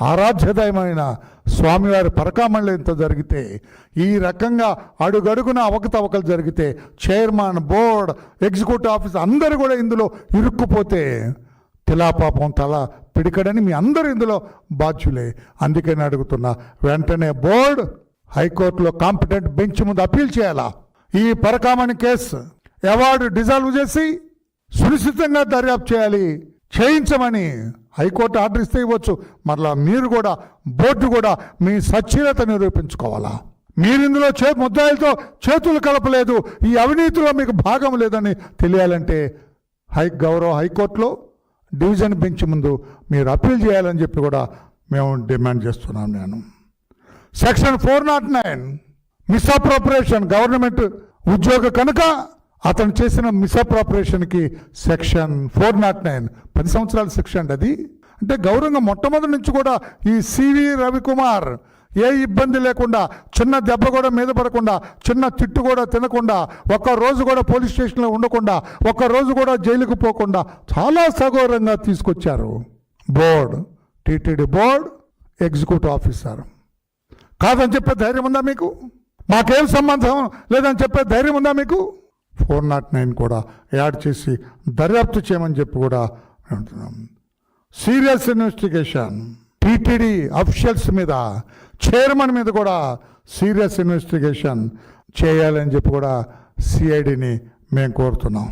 ఆరాధ్యదయమైన స్వామివారి పరకామణితో జరిగితే, ఈ రకంగా అడుగడుగున అవకతవకలు జరిగితే, చైర్మన్, బోర్డ్, ఎగ్జిక్యూటివ్ ఆఫీసర్ అందరూ కూడా ఇందులో ఇరుక్కుపోతే తిలాపాపం తల పిడికడని మీ అందరూ ఇందులో బాధ్యులే. అందుకని అడుగుతున్నా, వెంటనే బోర్డు హైకోర్టులో కాంపిటెంట్ బెంచ్ ముందు అప్పీల్ చేయాలా? ఈ పరకామణి కేసు అవార్డు డిజాల్వ్ చేసి సునిశ్చితంగా దర్యాప్తు చేయాలి, చేయించమని హైకోర్టు ఆర్డర్ ఇస్తే ఇవ్వచ్చు. మరలా మీరు కూడా, బోర్డు కూడా మీ సచ్చీలత నిరూపించుకోవాలా? మీరు ఇందులో ముద్దాయిలతో చేతులు కలపలేదు, ఈ అవినీతిలో మీకు భాగం లేదని తెలియాలంటే గౌరవ హైకోర్టులో డివిజన్ బెంచ్ ముందు మీరు అప్పీల్ చేయాలని చెప్పి కూడా మేము డిమాండ్ చేస్తున్నాం. నేను సెక్షన్ 409 మిస్అప్రోప్రియేషన్, గవర్నమెంట్ ఉద్యోగ కనుక అతను చేసిన మిస్అప్రోప్రియేషన్కి సెక్షన్ 409 10 సంవత్సరాల శిక్ష అండి. అది అంటే గౌరవంగా మొట్టమొదటి నుంచి కూడా ఈ సివి రవికుమార్ ఏ ఇబ్బంది లేకుండా, చిన్న దెబ్బ కూడా మీద పడకుండా, చిన్న తిట్టు కూడా తినకుండా, ఒక్కరోజు కూడా పోలీస్ స్టేషన్లో ఉండకుండా, ఒక్కరోజు కూడా జైలుకు పోకుండా చాలా సగౌరవంగా తీసుకొచ్చారు. Board, TTD board, executive officer. కాదని చెప్పే ధైర్యం ఉందా మీకు? మాకేం సంబంధం లేదని చెప్పే ధైర్యం ఉందా మీకు? 409 కూడా యాడ్ చేసి దర్యాప్తు చేయమని చెప్పి కూడా అంటున్నాం. సీరియస్ ఇన్వెస్టిగేషన్, టీటీడీ అఫీషియల్స్ మీద, చైర్మన్ మీద కూడా సీరియస్ ఇన్వెస్టిగేషన్ చేయాలని చెప్పి కూడా సిఐడిని మేము కోరుతున్నాం.